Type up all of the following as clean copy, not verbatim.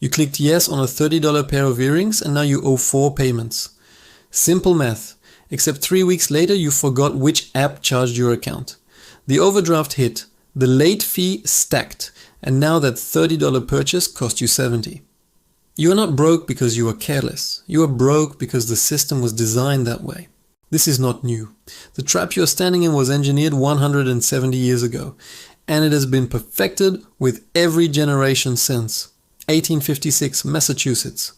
You clicked yes on a $30 pair of earrings and now you owe 4 payments. Simple math, except 3 weeks later you forgot which app charged your account. The overdraft hit, the late fee stacked, and now that $30 purchase cost you $70. You are not broke because you are careless. You are broke because the system was designed that way. This is not new. The trap you are standing in was engineered 170 years ago, and it has been perfected with every generation since. 1856, Massachusetts.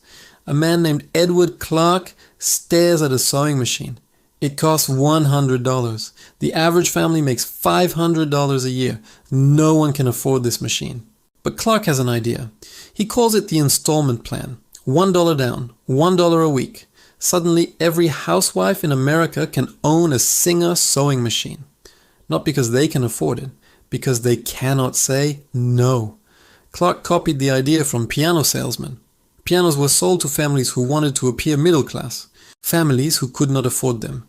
A man named Edward Clark stares at a sewing machine. It costs $100. The average family makes $500 a year. No one can afford this machine. But Clark has an idea. He calls it the installment plan. $1 down, $1 a week. Suddenly, every housewife in America can own a Singer sewing machine. Not because they can afford it, because they cannot say no. Clark copied the idea from piano salesmen. Pianos were sold to families who wanted to appear middle class, families who could not afford them.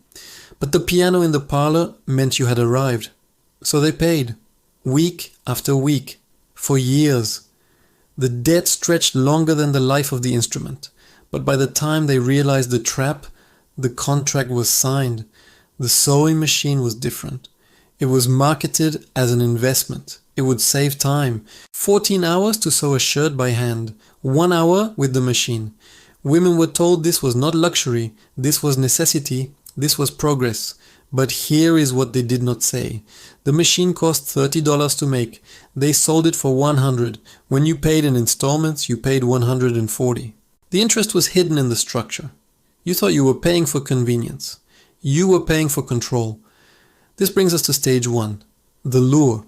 But the piano in the parlor meant you had arrived. So they paid, week after week, for years. The debt stretched longer than the life of the instrument, but by the time they realized the trap, the contract was signed. The sewing machine was different. It was marketed as an investment. It would save time. 14 hours to sew a shirt by hand, 1 hour with the machine. Women were told this was not luxury, this was necessity, this was progress. But here is what they did not say. The machine cost $30 to make. They sold it for $100. When you paid in installments, you paid $140. The interest was hidden in the structure. You thought you were paying for convenience. You were paying for control. This brings us to stage 1. The lure.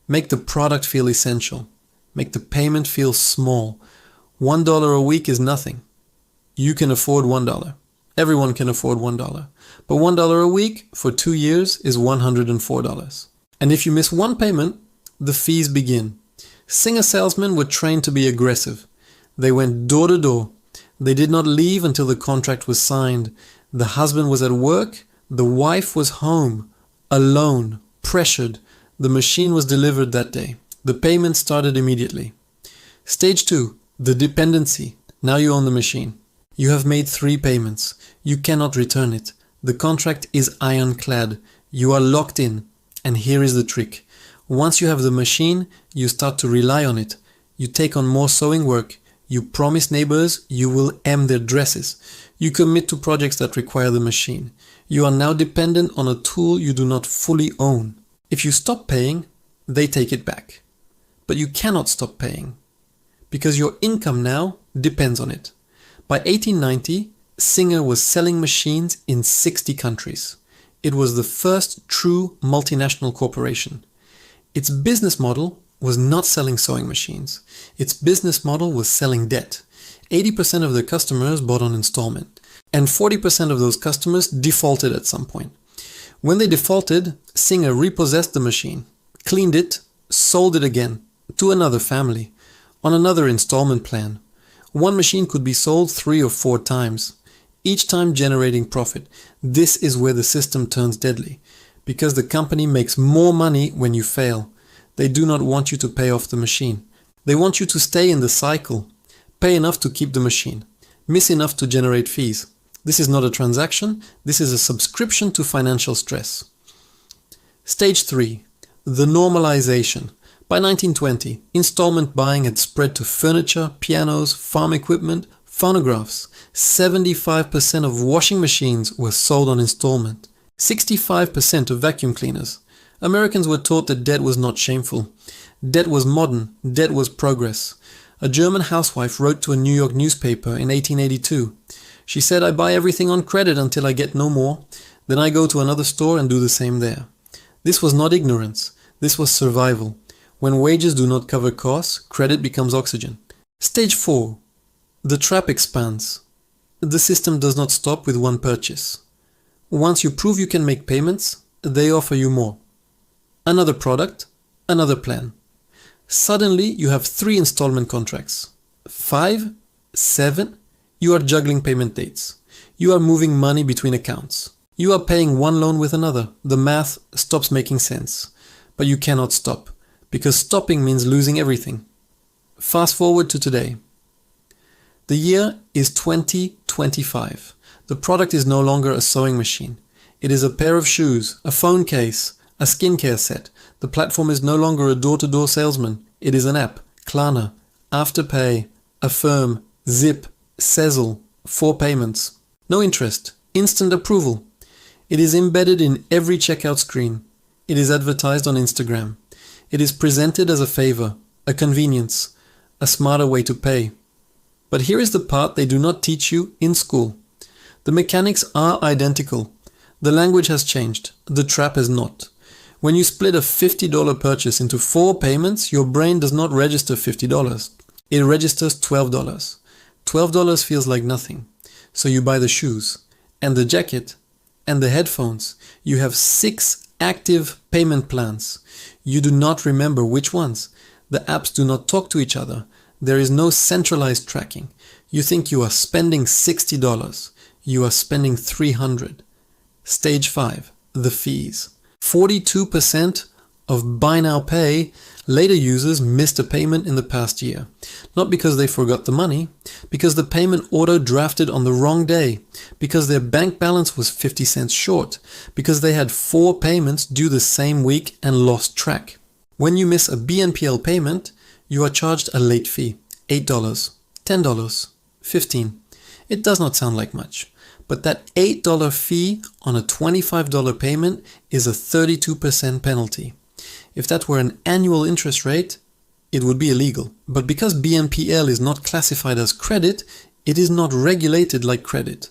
Make the product feel essential. Make the payment feel small. $1 a week is nothing. You can afford $1. Everyone can afford $1. But $1 a week for 2 years is $104. And if you miss one payment, the fees begin. Singer salesmen were trained to be aggressive. They went door to door. They did not leave until the contract was signed. The husband was at work. The wife was home, alone, pressured. The machine was delivered that day. The payment started immediately. Stage 2, the dependency. Now you own the machine. You have made 3 payments. You cannot return it. The contract is ironclad. You are locked in. And here is the trick. Once you have the machine, you start to rely on it. You take on more sewing work. You promise neighbors you will hem their dresses. You commit to projects that require the machine. You are now dependent on a tool you do not fully own. If you stop paying, they take it back. But you cannot stop paying, because your income now depends on it. By 1890, Singer was selling machines in 60 countries. It was the first true multinational corporation. Its business model was not selling sewing machines. Its business model was selling debt. 80% of their customers bought on installment, and 40% of those customers defaulted at some point. When they defaulted, Singer repossessed the machine, cleaned it, sold it again to another family on another installment plan. One machine could be sold 3 or 4 times, each time generating profit. This is where the system turns deadly, because the company makes more money when you fail. They do not want you to pay off the machine. They want you to stay in the cycle. Pay enough to keep the machine. Miss enough to generate fees. This is not a transaction. This is a subscription to financial stress. Stage 3. The normalization. By 1920, installment buying had spread to furniture, pianos, farm equipment, phonographs. 75% of washing machines were sold on installment. 65% of vacuum cleaners. Americans were taught that debt was not shameful. Debt was modern. Debt was progress. A German housewife wrote to a New York newspaper in 1882. She said, "I buy everything on credit until I get no more. Then I go to another store and do the same there." This was not ignorance. This was survival. When wages do not cover costs, credit becomes oxygen. Stage 4. The trap expands. The system does not stop with one purchase. Once you prove you can make payments, they offer you more. Another product, another plan. Suddenly you have 3 installment contracts. 5, 7, you are juggling payment dates. You are moving money between accounts. You are paying one loan with another. The math stops making sense. But you cannot stop, because stopping means losing everything. Fast forward to today. The year is 2025. The product is no longer a sewing machine. It is a pair of shoes, a phone case, a skincare set. The platform is no longer a door-to-door salesman. It is an app. Klarna, Afterpay, Affirm, Zip, Sezzle, 4 payments. No interest. Instant approval. It is embedded in every checkout screen. It is advertised on Instagram. It is presented as a favor, a convenience, a smarter way to pay. But here is the part they do not teach you in school. The mechanics are identical. The language has changed. The trap has not. When you split a $50 purchase into 4 payments, your brain does not register $50. It registers $12. $12 feels like nothing. So you buy the shoes, and the jacket, and the headphones. You have 6 active payment plans. You do not remember which ones. The apps do not talk to each other. There is no centralized tracking. You think you are spending $60. You are spending $300. Stage 5, the fees. 42% of Buy Now Pay later users missed a payment in the past year. Not because they forgot the money, because the payment auto drafted on the wrong day, because their bank balance was 50 cents short, because they had 4 payments due the same week and lost track. When you miss a BNPL payment, you are charged a late fee, $8, $10, $15. It does not sound like much, but that $8 fee on a $25 payment is a 32% penalty. If that were an annual interest rate, it would be illegal. But because BNPL is not classified as credit, it is not regulated like credit.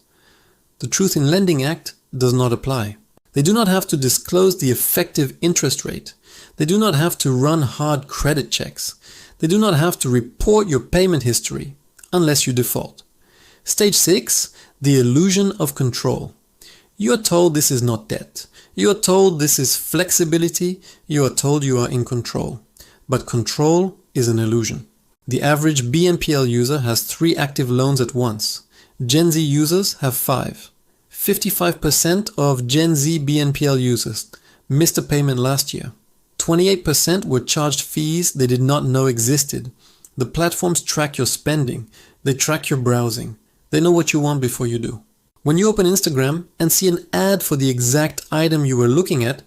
The Truth in Lending Act does not apply. They do not have to disclose the effective interest rate. They do not have to run hard credit checks. They do not have to report your payment history, unless you default. Stage 6, the illusion of control. You are told this is not debt. You are told this is flexibility. You are told you are in control. But control is an illusion. The average BNPL user has 3 active loans at once. Gen Z users have 5. 55% of Gen Z BNPL users missed a payment last year. 28% were charged fees they did not know existed. The platforms track your spending. They track your browsing. They know what you want before you do. When you open Instagram and see an ad for the exact item you were looking at,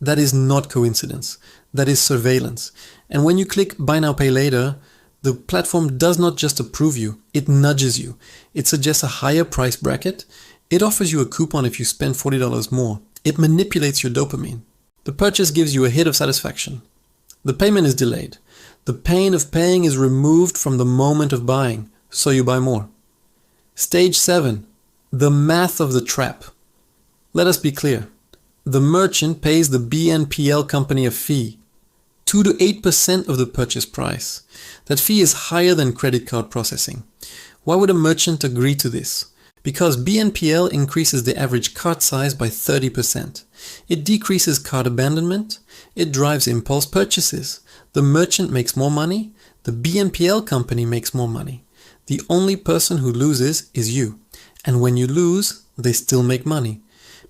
that is not coincidence. That is surveillance. And when you click Buy Now Pay Later, the platform does not just approve you, it nudges you. It suggests a higher price bracket. It offers you a coupon if you spend $40 more. It manipulates your dopamine. The purchase gives you a hit of satisfaction. The payment is delayed. The pain of paying is removed from the moment of buying, so you buy more. Stage 7. The math of the trap. Let us be clear. The merchant pays the BNPL company a fee, 2 to 8% of the purchase price. That fee is higher than credit card processing. Why would a merchant agree to this? Because BNPL increases the average cart size by 30%. It decreases cart abandonment. It drives impulse purchases. The merchant makes more money. The BNPL company makes more money. The only person who loses is you. And when you lose, they still make money.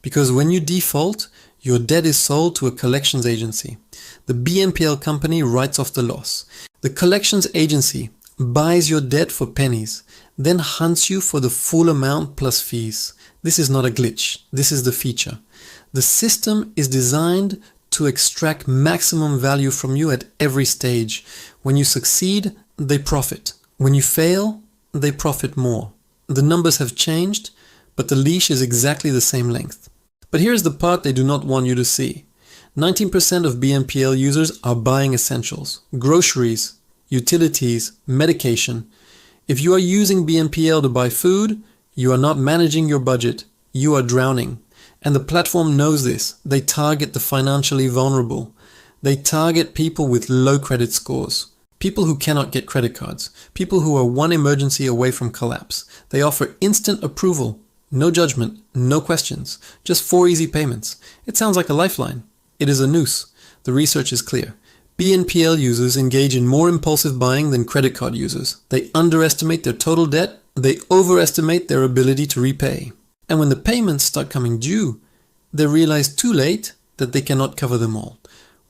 Because when you default, your debt is sold to a collections agency. The BNPL company writes off the loss. The collections agency buys your debt for pennies, then hunts you for the full amount plus fees. This is not a glitch. This is the feature. The system is designed to extract maximum value from you at every stage. When you succeed, they profit. When you fail, they profit more. The numbers have changed, but the leash is exactly the same length. But here's the part they do not want you to see. 19% of BNPL users are buying essentials, groceries, utilities, medication. If you are using BNPL to buy food, you are not managing your budget. You are drowning. And the platform knows this. They target the financially vulnerable. They target people with low credit scores. People who cannot get credit cards. People who are one emergency away from collapse. They offer instant approval. No judgment, no questions. Just 4 easy payments. It sounds like a lifeline. It is a noose. The research is clear. BNPL users engage in more impulsive buying than credit card users. They underestimate their total debt. They overestimate their ability to repay. And when the payments start coming due, they realize too late that they cannot cover them all.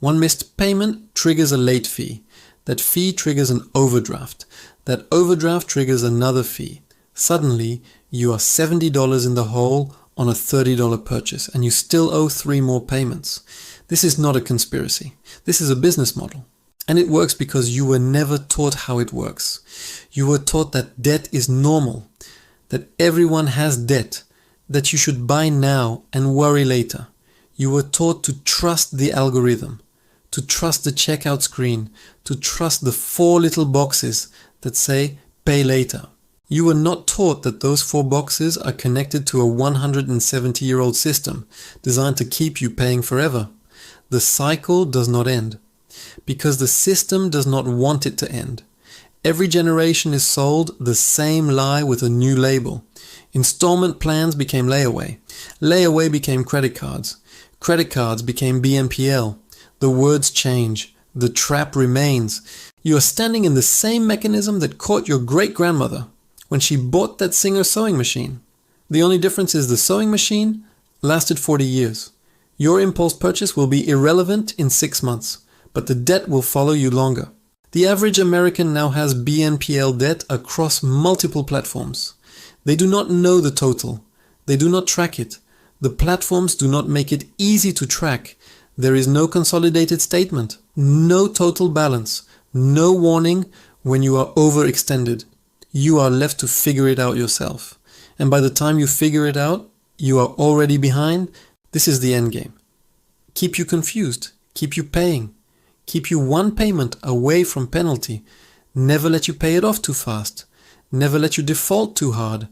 One missed payment triggers a late fee. That fee triggers an overdraft. That overdraft triggers another fee. Suddenly, you are $70 in the hole on a $30 purchase and you still owe 3 more payments. This is not a conspiracy. This is a business model. And it works because you were never taught how it works. You were taught that debt is normal, that everyone has debt, that you should buy now and worry later. You were taught to trust the algorithm, to trust the checkout screen, to trust the 4 little boxes that say pay later. You were not taught that those 4 boxes are connected to a 170-year-old system designed to keep you paying forever. The cycle does not end, because the system does not want it to end. Every generation is sold the same lie with a new label. Installment plans became layaway. Layaway became credit cards. Credit cards became BNPL. The words change. The trap remains. You are standing in the same mechanism that caught your great-grandmother when she bought that Singer sewing machine. The only difference is the sewing machine lasted 40 years. Your impulse purchase will be irrelevant in 6 months, but the debt will follow you longer. The average American now has BNPL debt across multiple platforms. They do not know the total. They do not track it. The platforms do not make it easy to track. There is no consolidated statement, no total balance, no warning when you are overextended. You are left to figure it out yourself. And by the time you figure it out, you are already behind. This is the end game. Keep you confused, keep you paying, keep you one payment away from penalty, never let you pay it off too fast, never let you default too hard,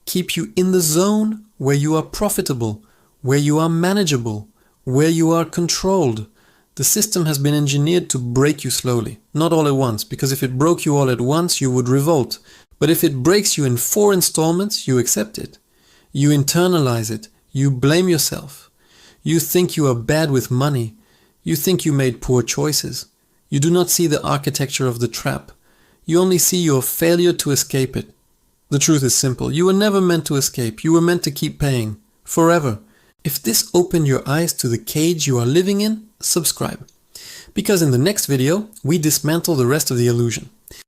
keep you in the zone where you are profitable, where you are manageable, where you are controlled. The system has been engineered to break you slowly, not all at once, because if it broke you all at once, you would revolt. But if it breaks you in 4 installments, you accept it. You internalize it. You blame yourself. You think you are bad with money. You think you made poor choices. You do not see the architecture of the trap. You only see your failure to escape it. The truth is simple. You were never meant to escape. You were meant to keep paying. Forever. If this opened your eyes to the cage you are living in, subscribe. Because in the next video, we dismantle the rest of the illusion.